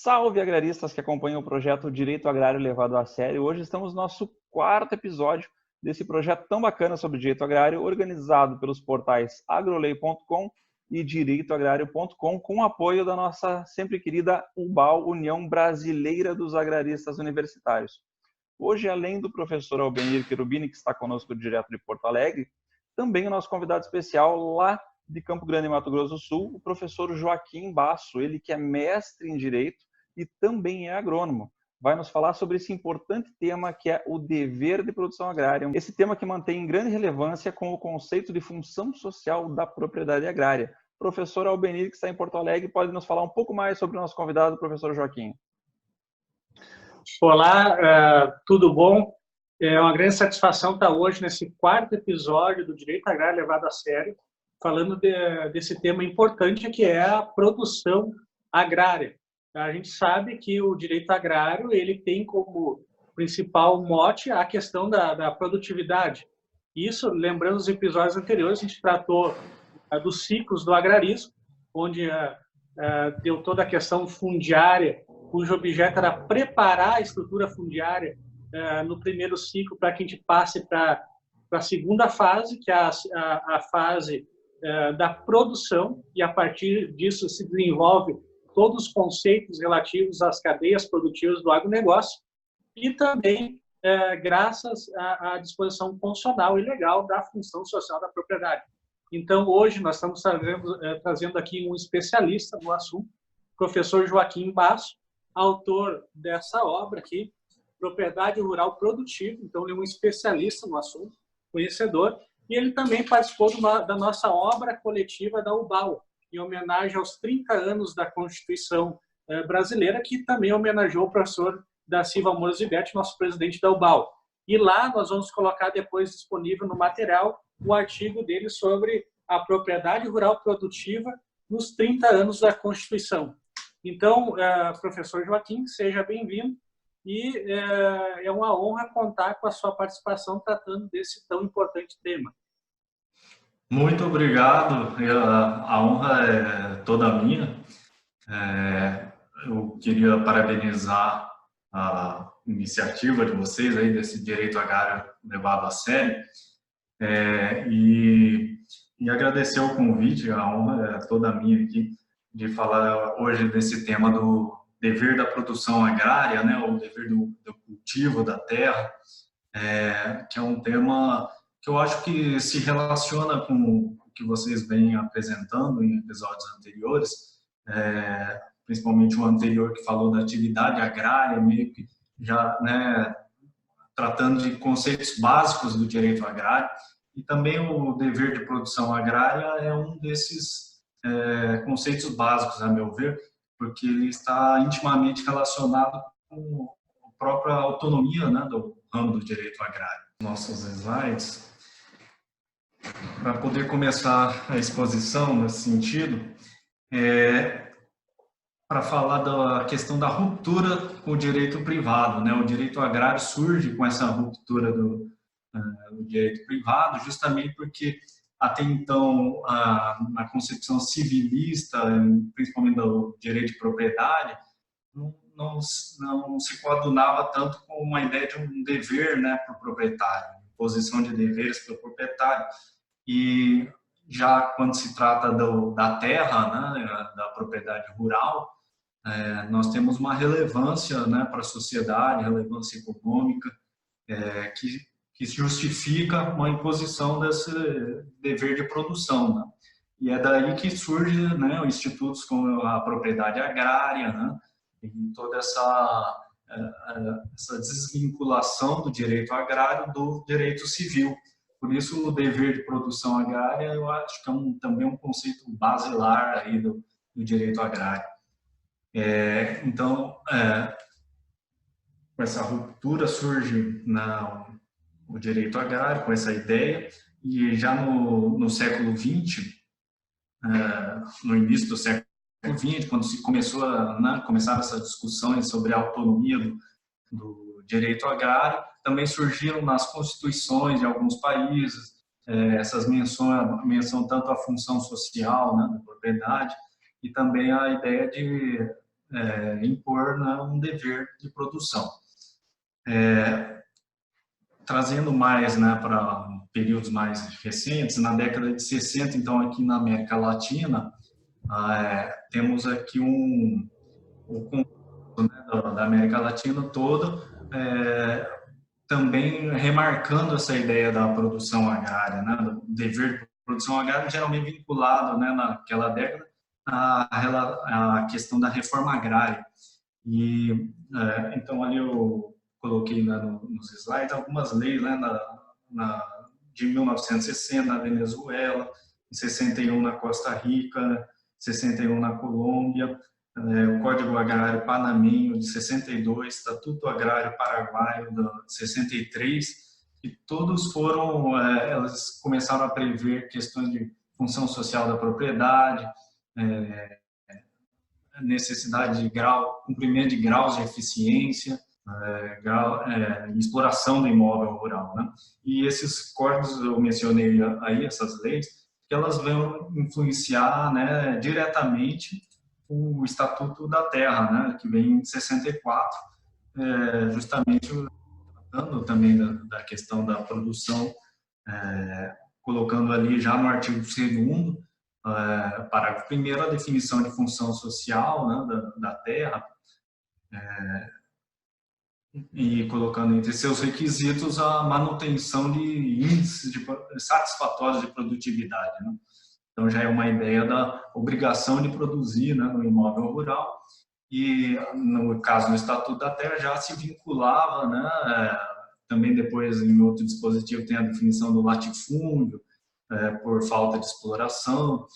Salve agraristas que acompanham o projeto Direito Agrário Levado a Sério. Hoje estamos no nosso quarto episódio desse projeto tão bacana sobre direito agrário, organizado pelos portais agrolei.com e direitoagrario.com, com o apoio da nossa sempre querida UBAL, União Brasileira dos Agraristas Universitários. Hoje, além do professor Albenir Cherubini, que está conosco direto de Porto Alegre, também o nosso convidado especial lá de Campo Grande, Mato Grosso do Sul, o professor Joaquim Basso, ele que é mestre em Direito e também é agrônomo. Vai nos falar sobre esse importante tema que é o dever de produção agrária. Esse tema que mantém grande relevância com o conceito de função social da propriedade agrária. Professor Albenir, que está em Porto Alegre, pode nos falar um pouco mais sobre o nosso convidado, professor Joaquim. Olá, tudo bom? É uma grande satisfação estar hoje nesse quarto episódio do Direito Agrário Levado a Sério, falando desse tema importante que é a produção agrária. A gente sabe que o direito agrário ele tem como principal mote a questão da produtividade. Isso, lembrando os episódios anteriores, a gente tratou dos ciclos do agrarismo, onde deu toda a questão fundiária, cujo objeto era preparar a estrutura fundiária no primeiro ciclo para que a gente passe para a segunda fase, que é a fase da produção, e a partir disso se desenvolve todos os conceitos relativos às cadeias produtivas do agronegócio e também graças à disposição constitucional e legal da função social da propriedade. Então, hoje nós estamos trazendo aqui um especialista no assunto, o professor Joaquim Basso, autor dessa obra aqui, Propriedade Rural Produtiva. Então, ele é um especialista no assunto, conhecedor, e ele também participou da nossa obra coletiva da UBAL, em homenagem aos 30 anos da Constituição brasileira, que também homenageou o professor da Silva Moura Ziberti, nosso presidente da UBAL. E lá nós vamos colocar depois disponível no material o artigo dele sobre a propriedade rural produtiva nos 30 anos da Constituição. Então, professor Joaquim, seja bem-vindo e é uma honra contar com a sua participação tratando desse tão importante tema. Muito obrigado, a honra é toda minha. Eu queria parabenizar a iniciativa de vocês aí desse direito agrário levado a sério e agradecer o convite. A honra é toda minha aqui de falar hoje desse tema do dever da produção agrária, né, o dever do cultivo da terra, que é um tema que eu acho que se relaciona com o que vocês vêm apresentando em episódios anteriores, principalmente o anterior que falou da atividade agrária, meio que já, né, tratando de conceitos básicos do direito agrário, e também o dever de produção agrária é um desses conceitos básicos, a meu ver, porque ele está intimamente relacionado com a própria autonomia, né, do ramo do direito agrário. Nossos slides. Para poder começar a exposição nesse sentido, para falar da questão da ruptura com o direito privado, né? O direito agrário surge com essa ruptura do direito privado, justamente porque até então na concepção civilista, principalmente do direito de propriedade, não se coadunava tanto com uma ideia de um dever, né, para o proprietário, posição de deveres para o proprietário. E já quando se trata da terra, né, da propriedade rural, nós temos uma relevância, né, para a sociedade, relevância econômica, que justifica uma imposição desse dever de produção, né? E é daí que surge, né, institutos como a propriedade agrária, né, e toda essa desvinculação do direito agrário do direito civil. Por isso, o dever de produção agrária, eu acho que é também um conceito basilar aí do direito agrário. Então, com essa ruptura surge o direito agrário, com essa ideia, e já no século XX, no início do século XX, quando se começaram essas discussões sobre a autonomia do direito agrário, também surgiram nas constituições de alguns países essas menção tanto à função social, né, da propriedade, e também a ideia impor, né, um dever de produção. Trazendo mais, né, para períodos mais recentes, na década de 60, então aqui na América Latina, temos aqui o conjunto, né, da América Latina toda, também remarcando essa ideia da produção agrária, né, do dever de produção agrária, geralmente vinculado, né, naquela década à questão da reforma agrária. E então ali eu coloquei, né, nos slides algumas leis, né, de 1960 na Venezuela, em 61 na Costa Rica, 61 na Colômbia, o Código Agrário Panamenho de 62, Estatuto Agrário Paraguaio de 63, e todos foram, elas começaram a prever questões de função social da propriedade, necessidade de cumprimento de graus de eficiência, exploração do imóvel rural, né? E esses códigos, eu mencionei aí, essas leis, que elas vão influenciar, né, diretamente o Estatuto da Terra, né, que vem em 64, justamente tratando também da questão da produção, colocando ali já no artigo 2º, parágrafo 1º, a definição de função social, né, da terra, e colocando entre seus requisitos a manutenção de índices satisfatórios de produtividade, né? Então já é uma ideia da obrigação de produzir, né, no imóvel rural, e no caso do Estatuto da Terra já se vinculava, né, também depois em outro dispositivo tem a definição do latifúndio, por falta de exploração,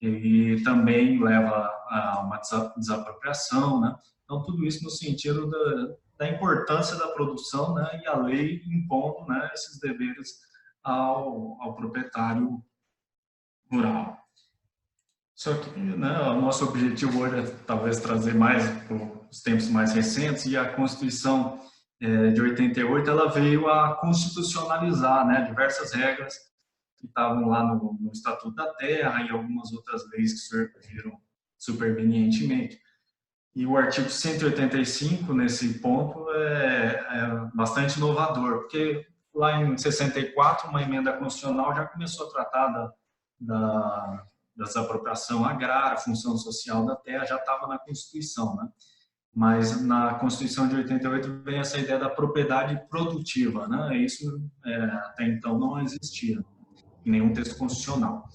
e também leva a uma desapropriação, né? Então tudo isso no sentido da importância da produção, né, e a lei impondo, né, esses deveres ao proprietário rural. Só que, né, o nosso objetivo hoje é talvez trazer mais para os tempos mais recentes, e a Constituição de 88 ela veio a constitucionalizar, né, diversas regras que estavam lá no Estatuto da Terra e algumas outras leis que surgiram supervenientemente. E o artigo 185, nesse ponto, é bastante inovador, porque lá em 64, uma emenda constitucional já começou a tratar da desapropriação agrária, função social da terra, já estava na Constituição, né? Mas na Constituição de 88 vem essa ideia da propriedade produtiva, né? Isso até então não existia em nenhum texto constitucional.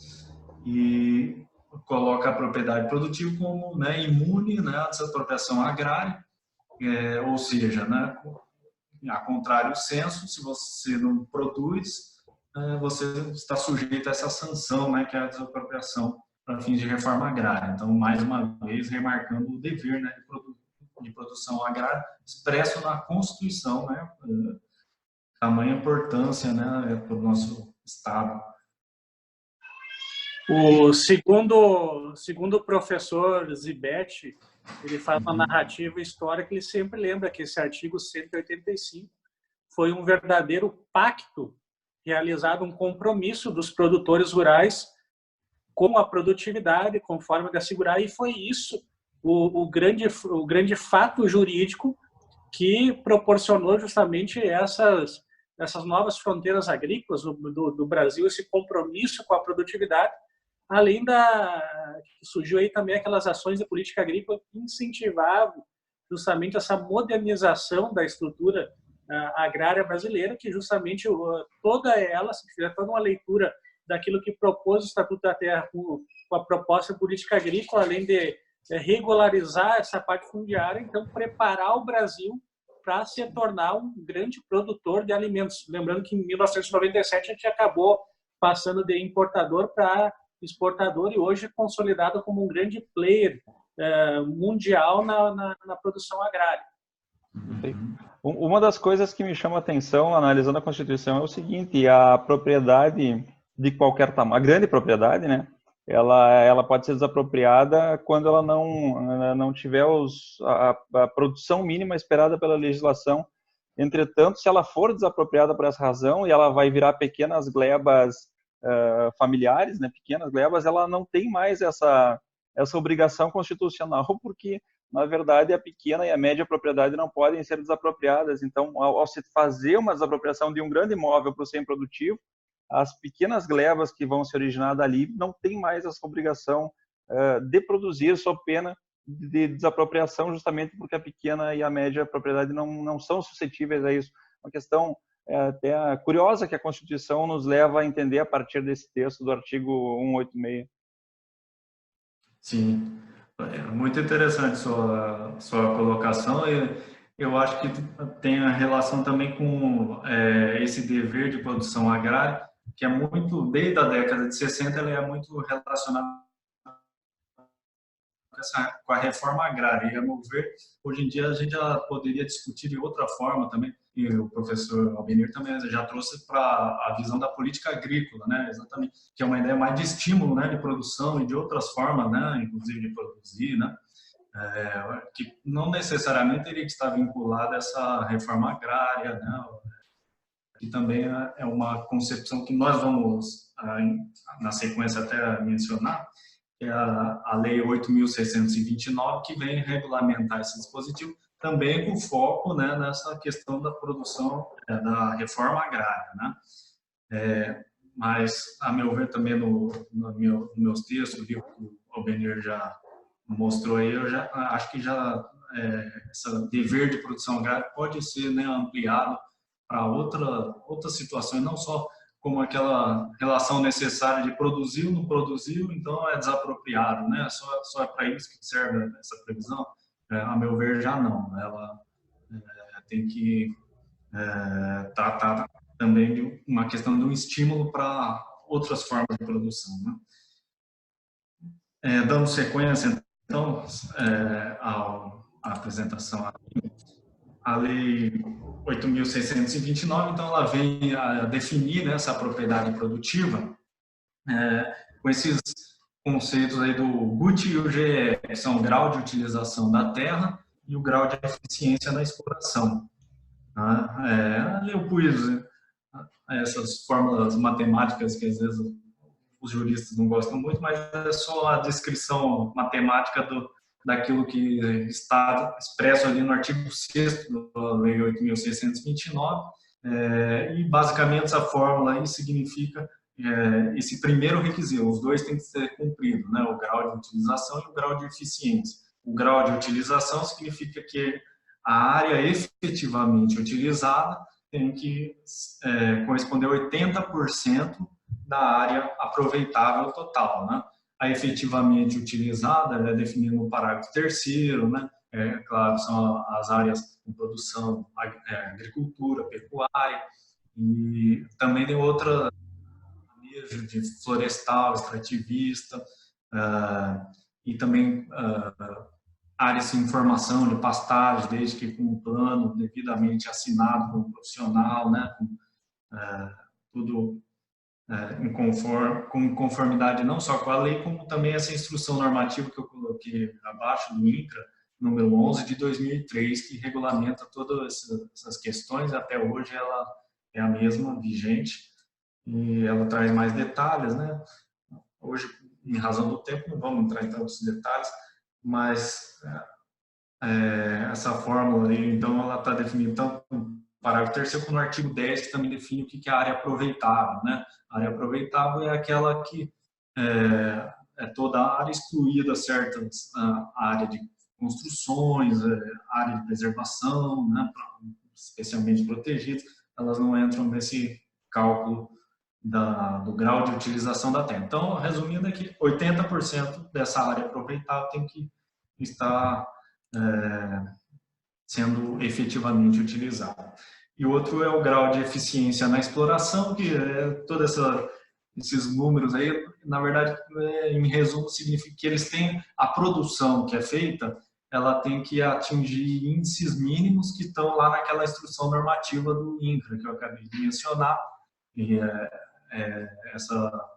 E coloca a propriedade produtiva como, né, imune, né, à desapropriação agrária, ou seja, né, a contrário do senso, se você não produz, você está sujeito a essa sanção, né, que é a desapropriação para fins de reforma agrária. Então, mais uma vez, remarcando o dever, né, de produção agrária expresso na Constituição, né, tamanha importância, né, para o nosso Estado. Segundo o professor Zibete, ele faz uma narrativa histórica que ele sempre lembra que esse artigo 185 foi um verdadeiro pacto realizado, um compromisso dos produtores rurais com a produtividade, conforme de assegurar, e foi isso o grande fato jurídico que proporcionou justamente essas novas fronteiras agrícolas do Brasil, esse compromisso com a produtividade, além que surgiu aí também aquelas ações de política agrícola que incentivavam justamente essa modernização da estrutura agrária brasileira, que justamente toda ela, se fizer toda uma leitura daquilo que propôs o Estatuto da Terra com a proposta de política agrícola, além de regularizar essa parte fundiária, então preparar o Brasil para se tornar um grande produtor de alimentos. Lembrando que em 1997 a gente acabou passando de importador para exportador e hoje é consolidado como um grande player mundial na produção agrária. Uma das coisas que me chama a atenção analisando a Constituição é o seguinte: a propriedade de qualquer tamanho, a grande propriedade, né, ela pode ser desapropriada quando ela não tiver a produção mínima esperada pela legislação. Entretanto, se ela for desapropriada por essa razão e ela vai virar pequenas glebas familiares, né, pequenas glebas, ela não tem mais essa obrigação constitucional, porque na verdade, a pequena e a média propriedade não podem ser desapropriadas. Então, ao se fazer uma desapropriação de um grande imóvel para o sem produtivo, as pequenas glebas que vão se originar dali não têm mais essa obrigação de produzir, sob pena de desapropriação, justamente porque a pequena e a média propriedade não são suscetíveis a isso. Uma questão até curiosa que a Constituição nos leva a entender a partir desse texto do artigo 186. Sim, é muito interessante sua colocação. Eu acho que tem a relação também com esse dever de produção agrária, que é muito, desde a década de 60, ele é muito relacionado com a reforma agrária. E, a meu ver, hoje em dia a gente já poderia discutir de outra forma também, e o professor Albenir também já trouxe para a visão da política agrícola, né? Exatamente, que é uma ideia mais de estímulo, né, de produção e de outras formas, né, inclusive de produzir, né? Que não necessariamente teria que estar vinculada a essa reforma agrária, né? Que também é uma concepção que nós vamos, na sequência, até mencionar, que é a Lei 8.629, que vem regulamentar esse dispositivo, também com foco, né, nessa questão da produção, da reforma agrária, né? Mas, a meu ver, também nos meus textos, o que o Albenir já mostrou aí, eu já acho que esse dever de produção agrária pode ser, né, ampliado para outras situações, não só como aquela relação necessária de produziu, não produziu, então é desapropriado, né? Só é para isso que serve essa previsão? A meu ver, já não. Ela tem que tratar também de uma questão de um estímulo para outras formas de produção, né? Dando sequência, então, à apresentação, a Lei 8.629, então ela vem a definir, né, essa propriedade produtiva com esses conceitos aí do GUT e o GE, que são o grau de utilização da terra e o grau de eficiência na exploração. Eu pus essas fórmulas matemáticas que às vezes os juristas não gostam muito, mas é só a descrição matemática daquilo que está expresso ali no artigo 6º da Lei 8.629, e basicamente essa fórmula aí significa esse primeiro requisito, os dois têm que ser cumpridos, né? O grau de utilização e o grau de eficiência. O grau de utilização significa que a área efetivamente utilizada tem que corresponder a 80% da área aproveitável total, né? A efetivamente utilizada é definida no parágrafo 3º, né? Claro, são as áreas de produção, agricultura, pecuária, e também tem outra de florestal, extrativista, e também áreas de informação de pastagem, desde que com um plano devidamente assinado por um profissional, né? Tudo com conformidade não só com a lei, como também essa instrução normativa que eu coloquei abaixo do INCRA, número 11 de 2003, que regulamenta todas essas questões. Até hoje ela é a mesma, vigente, e ela traz mais detalhes, né? Hoje, em razão do tempo, não vamos entrar em tantos detalhes, mas essa fórmula aí, então, ela está definida tanto no parágrafo 3º como no artigo 10, que também define o que é a área aproveitável, né? A área aproveitável é aquela que é toda a área excluída, certas área de construções, área de preservação, né? Especialmente protegidas, elas não entram nesse cálculo do grau de utilização da terra. Então, resumindo aqui, 80% dessa área aproveitável tem que estar sendo efetivamente utilizada. E o outro é o grau de eficiência na exploração, que todos esses números aí, na verdade, em resumo, significa que eles têm a produção que é feita, ela tem que atingir índices mínimos que estão lá naquela instrução normativa do INCRA, que eu acabei de mencionar. E essa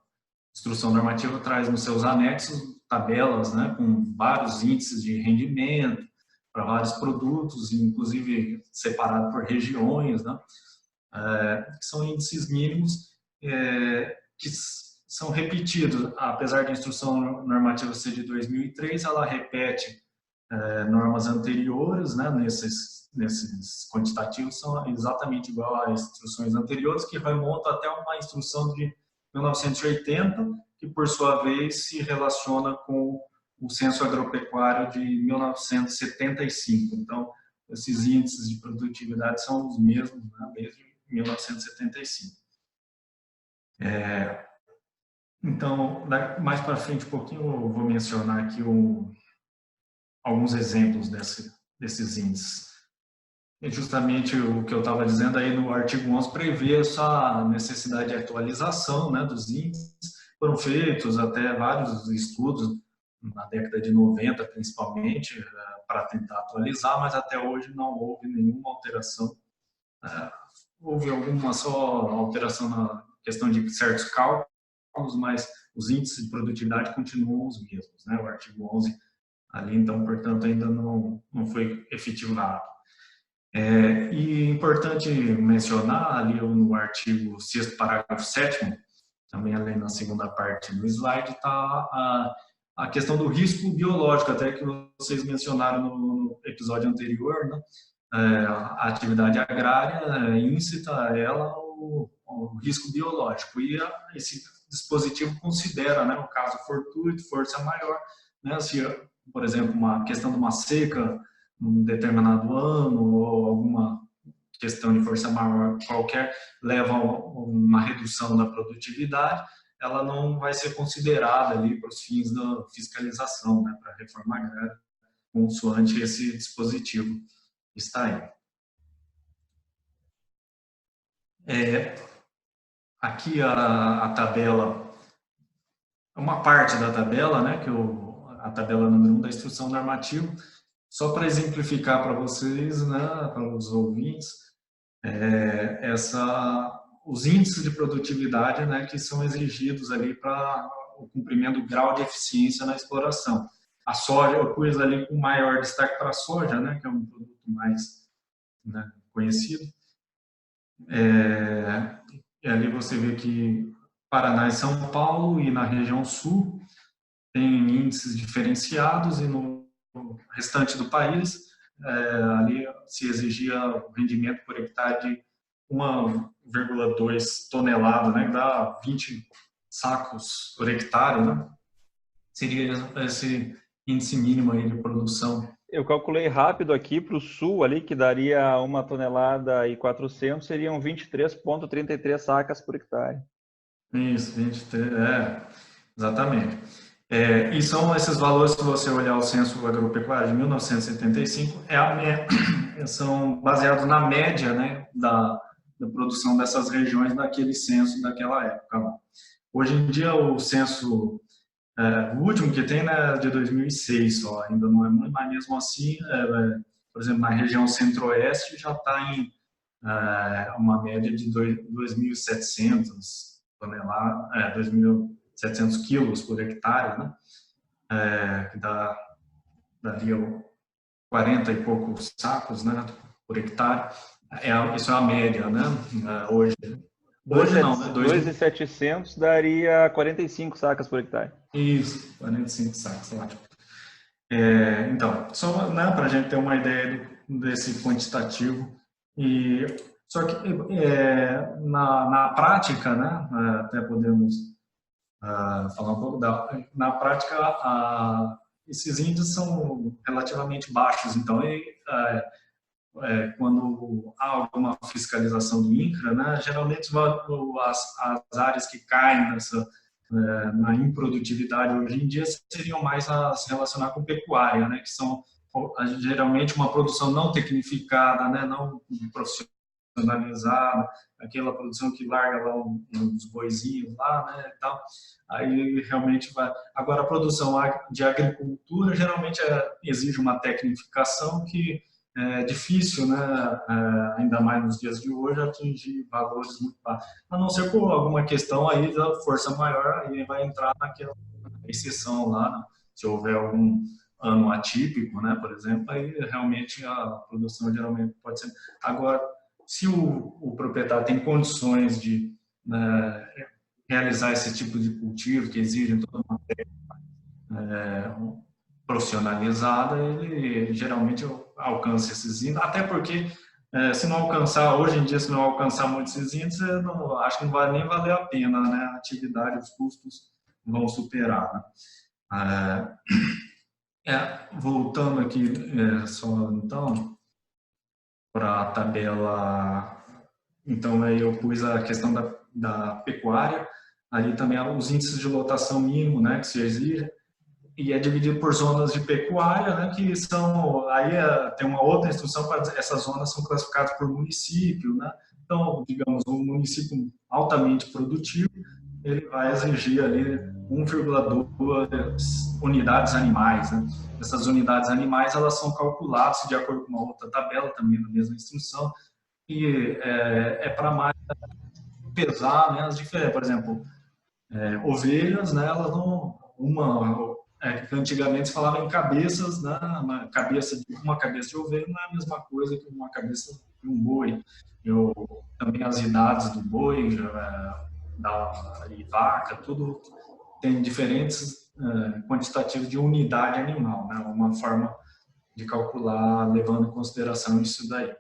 instrução normativa traz nos seus anexos tabelas, né, com vários índices de rendimento para vários produtos, inclusive separado por regiões, né, que são índices mínimos que são repetidos. Apesar da instrução normativa ser de 2003, ela repete normas anteriores, né, nesses quantitativos, são exatamente igual às instruções anteriores, que remontam até uma instrução de 1980, que por sua vez se relaciona com o Censo Agropecuário de 1975. Então, esses índices de produtividade são os mesmos, né, desde 1975. Então, mais para frente um pouquinho, eu vou mencionar aqui alguns exemplos desses índices. E justamente o que eu estava dizendo aí no artigo 11 prevê essa necessidade de atualização, né, dos índices. Foram feitos até vários estudos, na década de 90 principalmente, para tentar atualizar, mas até hoje não houve nenhuma alteração. Houve alguma só alteração na questão de certos cálculos, mas os índices de produtividade continuam os mesmos, né? O artigo 11 ali, então, portanto, ainda não foi efetivado. E importante mencionar ali no artigo 6º, parágrafo 7º, também ali na segunda parte do slide, está a questão do risco biológico, até que vocês mencionaram no episódio anterior, né? A atividade agrária incita ela o risco biológico, e esse dispositivo considera, né, o caso fortuito, força maior, né, se, por exemplo, uma questão de uma seca num determinado ano, ou alguma questão de força maior qualquer, leva a uma redução da produtividade, ela não vai ser considerada ali para os fins da fiscalização, né, para a reforma agrária, consoante esse dispositivo que está aí. Aqui a tabela, uma parte da tabela, né, que a tabela número 1 da instrução normativa, só para exemplificar para vocês, né, para os ouvintes, os índices de produtividade, né, que são exigidos ali para o cumprimento do grau de eficiência na exploração. A soja, eu pus ali com maior destaque para a soja, né, que é um produto mais, né, conhecido. E ali você vê que Paraná e São Paulo e na região sul tem índices diferenciados, e no restante do país ali se exigia o rendimento por hectare de 1,2 tonelada, né, que dá 20 sacos por hectare, né? Seria esse índice mínimo aí de produção. Eu calculei rápido aqui para o sul, ali, que daria 1 tonelada e 400, seriam 23,33 sacas por hectare. Isso, 23, exatamente. E são esses valores, se você olhar o Censo Agropecuário de 1975, são baseados na média, né, da produção dessas regiões naquele censo daquela época. Hoje em dia, o censo, o último que tem, né, é de 2006 só, ainda não é muito, mas mesmo assim, por exemplo, na região centro-oeste já está em uma média de 2.700 toneladas, 2.700 quilos por hectare, né? Que daria 40 e poucos sacos, né, por hectare. Isso é a média, né? Hoje não, né? 2.700 daria 45 sacas por hectare. Isso, 45 sacos, ótimo. Então, só, né, para a gente ter uma ideia desse quantitativo. Só que na prática, né, até podemos falar um pouco na prática, esses índices são relativamente baixos, então quando há alguma fiscalização do INCRA, né, geralmente as áreas que caem na improdutividade hoje em dia seriam mais a se relacionar com pecuária, né, que são geralmente uma produção não tecnificada, né, não profissionalizada, aquela produção que larga lá uns boizinhos lá, né, e tal. Aí realmente vai. Agora, a produção de agricultura geralmente exige uma tecnificação que é difícil, né, ainda mais nos dias de hoje, atingir valores muito baixos. A não ser por alguma questão aí da força maior, aí vai entrar naquela exceção lá, né? Se houver algum ano atípico, né, por exemplo, aí realmente a produção geralmente pode ser. Agora, se o proprietário tem condições de realizar esse tipo de cultivo que exige toda uma profissionalizada, ele geralmente alcança esses índices, até porque se não alcançar, hoje em dia, se não alcançar muitos esses índices, acho que não vai nem valer a pena, né? A atividade, os custos vão superar, né? Voltando aqui, só então, para a tabela, então aí eu pus a questão da pecuária, ali também os índices de lotação mínimo, né, que se exige, e é dividido por zonas de pecuária, né, que são, aí tem uma outra instrução para essas zonas são classificadas por município, né, então, digamos, um município altamente produtivo, ele vai exigir ali 1,2 unidades animais, né. Essas unidades animais, elas são calculadas de acordo com uma outra tabela, também na mesma instrução, e para mais pesar, né, as diferenças, por exemplo, ovelhas, né, elas não, que antigamente se falava em cabeças, né, uma cabeça de ovelha não é a mesma coisa que uma cabeça de um boi. Também as idades do boi, e vaca, tudo tem diferentes quantitativos de unidade animal, né, uma forma de calcular levando em consideração isso daí.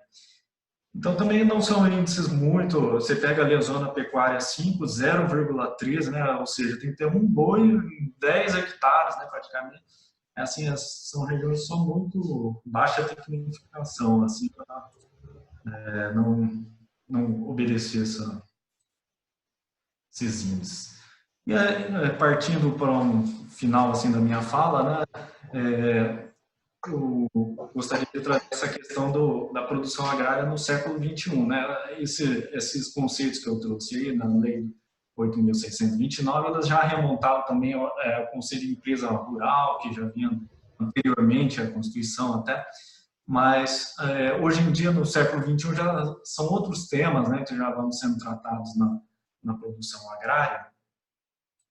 Então, também não são índices muito... Você pega ali a zona pecuária 5, 0,3, né? Ou seja, tem que ter um boi em 10 hectares, né, praticamente. Assim, são regiões que são muito baixa tecnificação, assim, para não obedecer esses índices. E aí, partindo para um final assim, da minha fala, né, eu gostaria de trazer essa questão da produção agrária no século XXI, né? Esses conceitos que eu trouxe aí na Lei 8.629, elas já remontavam também ao conceito de empresa rural, que já vinha anteriormente à Constituição até, mas hoje em dia, no século XXI, já são outros temas, né, que já vão sendo tratados na produção agrária,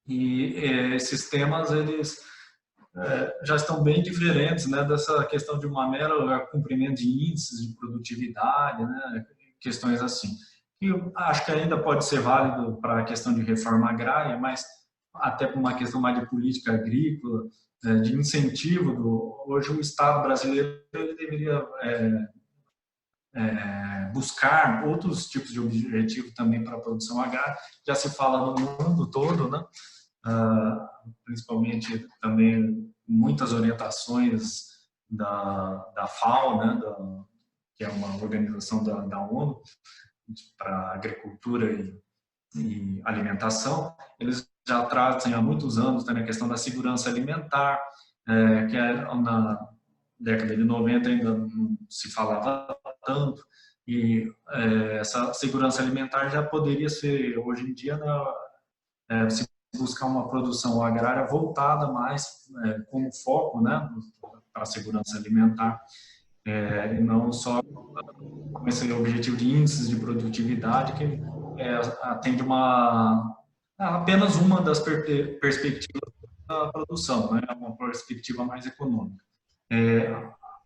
e esses temas, eles já estão bem diferentes, né, dessa questão de uma mera cumprimento de índices de produtividade, né, questões assim. E eu acho que ainda pode ser válido para a questão de reforma agrária, mas até para uma questão mais de política agrícola, de incentivo. Hoje o Estado brasileiro ele deveria buscar outros tipos de objetivo também para a produção agrária. Já se fala no mundo todo, né? Principalmente também muitas orientações da FAO, né, que é uma organização da ONU para agricultura e alimentação. Eles já trazem há muitos anos também a questão da segurança alimentar, que na década de 90 ainda não se falava tanto, e essa segurança alimentar já poderia ser, hoje em dia, se buscar uma produção agrária voltada mais como foco, né, para a segurança alimentar, e não só com esse objetivo de índices de produtividade que atende apenas uma das perspectivas da produção, né, uma perspectiva mais econômica.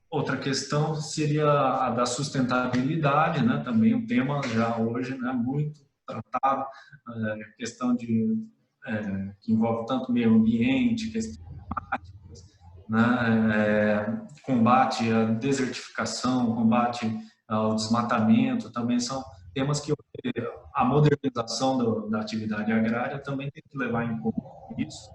Outra questão seria a da sustentabilidade, né, também um tema já hoje, né, muito tratado, questão que envolve tanto meio ambiente, questões climáticas, né, combate à desertificação, combate ao desmatamento, também são temas que a modernização da atividade agrária também tem que levar em conta isso.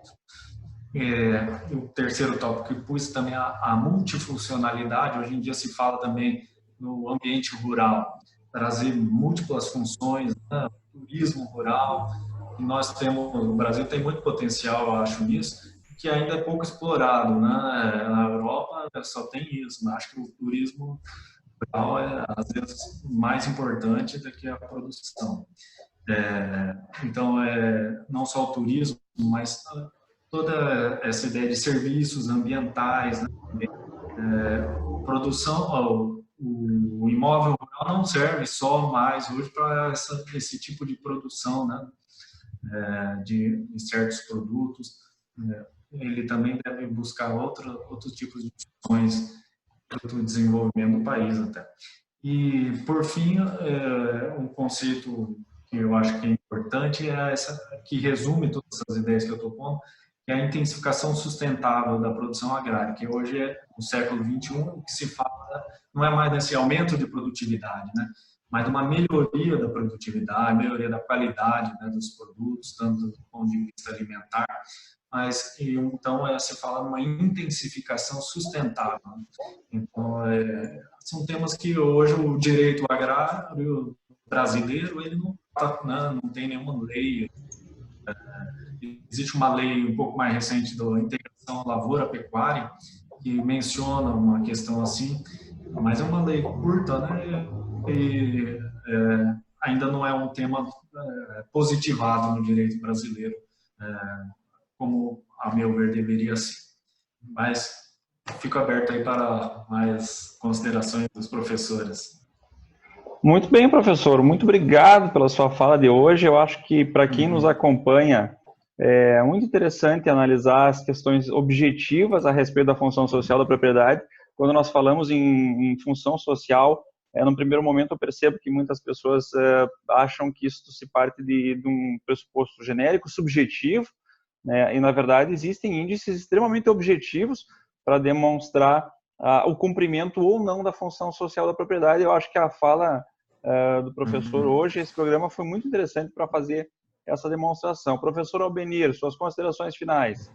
O terceiro tópico que pus também a multifuncionalidade. Hoje em dia se fala também no ambiente rural, trazer múltiplas funções, né, turismo rural. E o Brasil tem muito potencial, eu acho, nisso, que ainda é pouco explorado, né? Na Europa só tem isso, mas acho que o turismo rural é, às vezes, mais importante do que a produção. Então, não só o turismo, mas toda essa ideia de serviços ambientais, né? Produção, o imóvel rural não serve só mais hoje para esse tipo de produção, né? De certos produtos, ele também deve buscar outros tipos de funções para o desenvolvimento do país até. E, por fim, um conceito que eu acho que é importante que resume todas essas ideias que eu estou pondo, que é a intensificação sustentável da produção agrária, que hoje é no século XXI, o que se fala não é mais desse aumento de produtividade, né? Mas uma melhoria da produtividade, melhoria da qualidade, né, dos produtos, tanto do ponto de vista alimentar, mas então se fala numa intensificação sustentável. Então, são temas que hoje o direito agrário brasileiro ele não tem nenhuma lei. Existe uma lei um pouco mais recente da integração lavoura-pecuária que menciona uma questão assim, mas é uma lei curta, né? E ainda não é um tema positivado no direito brasileiro, como, a meu ver, deveria ser. Mas fico aberto aí para mais considerações dos professores. Muito bem, professor. Muito obrigado pela sua fala de hoje. Eu acho que, para quem nos acompanha, é muito interessante analisar as questões objetivas a respeito da função social da propriedade. Quando nós falamos em função social, no primeiro momento eu percebo que muitas pessoas acham que isso se parte de um pressuposto genérico, subjetivo, né? E, na verdade, existem índices extremamente objetivos para demonstrar o cumprimento ou não da função social da propriedade. Eu acho que a fala do professor hoje, esse programa foi muito interessante para fazer essa demonstração. Professor Albenir, suas considerações finais.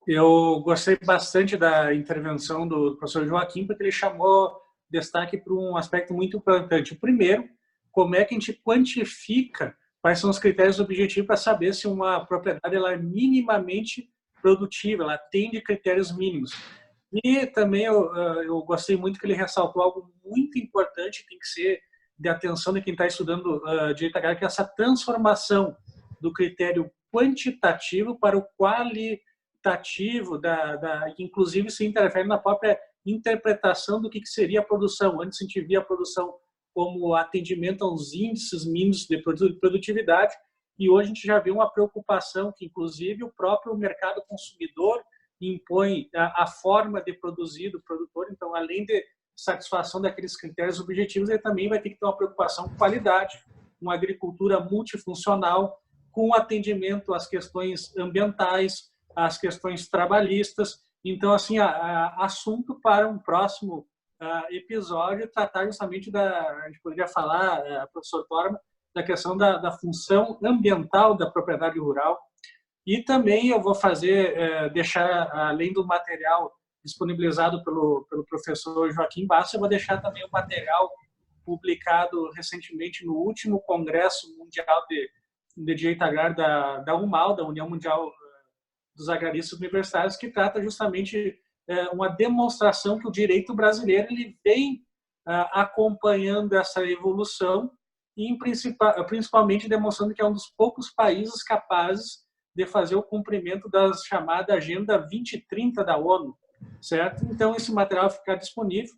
Eu gostei bastante da intervenção do professor Joaquim, porque ele chamou destaque para um aspecto muito importante. Primeiro, como é que a gente quantifica quais são os critérios objetivos para saber se uma propriedade ela é minimamente produtiva, ela atende critérios mínimos. E também eu gostei muito que ele ressaltou algo muito importante, que tem que ser de atenção de quem está estudando direito agrário, que é essa transformação do critério quantitativo para o qualitativo, que inclusive se interfere na própria interpretação do que seria a produção. Antes a gente via a produção como atendimento aos índices mínimos de produtividade, e hoje a gente já vê uma preocupação que, inclusive, o próprio mercado consumidor impõe a forma de produzir do produtor. Então, além de satisfação daqueles critérios objetivos, ele também vai ter que ter uma preocupação com qualidade, uma agricultura multifuncional, com atendimento às questões ambientais, às questões trabalhistas. Então, assim, assunto para um próximo episódio, tratar justamente a gente poderia falar, professor Torma, da questão da função ambiental da propriedade rural. E também eu vou deixar, além do material disponibilizado pelo professor Joaquim Bastos, eu vou deixar também o material publicado recentemente no último Congresso Mundial de Direito Agrário da UMAL, da União Mundial dos Agraristas Universitários, que trata justamente uma demonstração que o direito brasileiro ele vem acompanhando essa evolução e principalmente demonstrando que é um dos poucos países capazes de fazer o cumprimento da chamada Agenda 2030 da ONU, certo? Então, esse material fica disponível.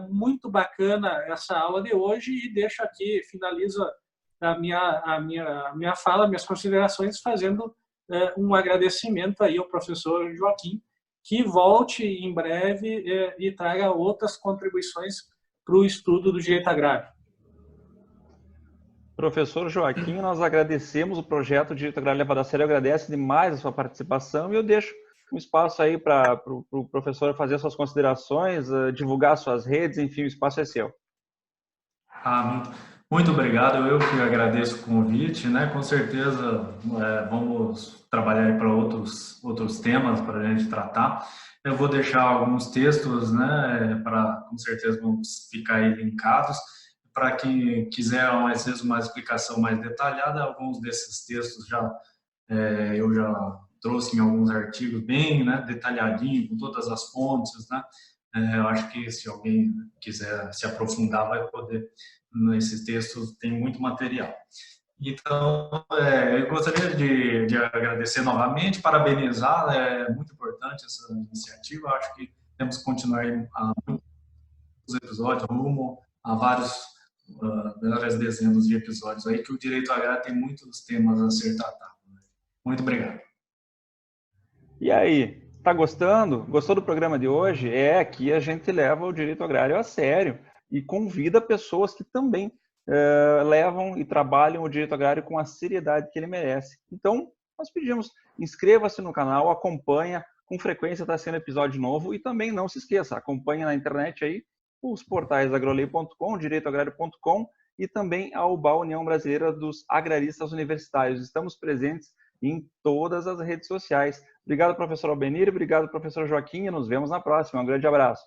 Muito bacana essa aula de hoje e deixo aqui, finalizo a minha fala, minhas considerações, fazendo um agradecimento aí ao professor Joaquim, que volte em breve e traga outras contribuições para o estudo do direito agrário. Professor Joaquim, nós agradecemos o projeto Direito Agrário Levado a Sério, agradece demais a sua participação e eu deixo um espaço aí para o professor fazer suas considerações, divulgar suas redes, enfim, o espaço é seu. Muito obrigado, eu que agradeço o convite, né? Com certeza vamos trabalhar para outros temas para a gente tratar. Eu vou deixar alguns textos, né? Com certeza vamos ficar aí linkados. Para quem quiser, às vezes, uma explicação mais detalhada, alguns desses textos eu já trouxe em alguns artigos bem, né, detalhadinho, com todas as fontes, né? Eu acho que se alguém quiser se aprofundar, vai poder. Nesses textos tem muito material. Então, eu gostaria de agradecer novamente, parabenizar, é muito importante essa iniciativa. Eu acho que temos que continuar a muitos episódios, rumo a várias dezenas de episódios aí, que o direito agrário tem muitos temas a ser tratados. Muito obrigado. E aí, tá gostando? Gostou do programa de hoje? Aqui a gente leva o direito agrário a sério e convida pessoas que também levam e trabalham o direito agrário com a seriedade que ele merece. Então, nós pedimos, inscreva-se no canal, acompanha, com frequência está sendo episódio novo, e também não se esqueça, acompanhe na internet aí os portais agrolei.com, direitoagrario.com e também a UBA, União Brasileira dos Agraristas Universitários. Estamos presentes em todas as redes sociais. Obrigado, professor Albenir, obrigado, professor Joaquim, e nos vemos na próxima. Um grande abraço.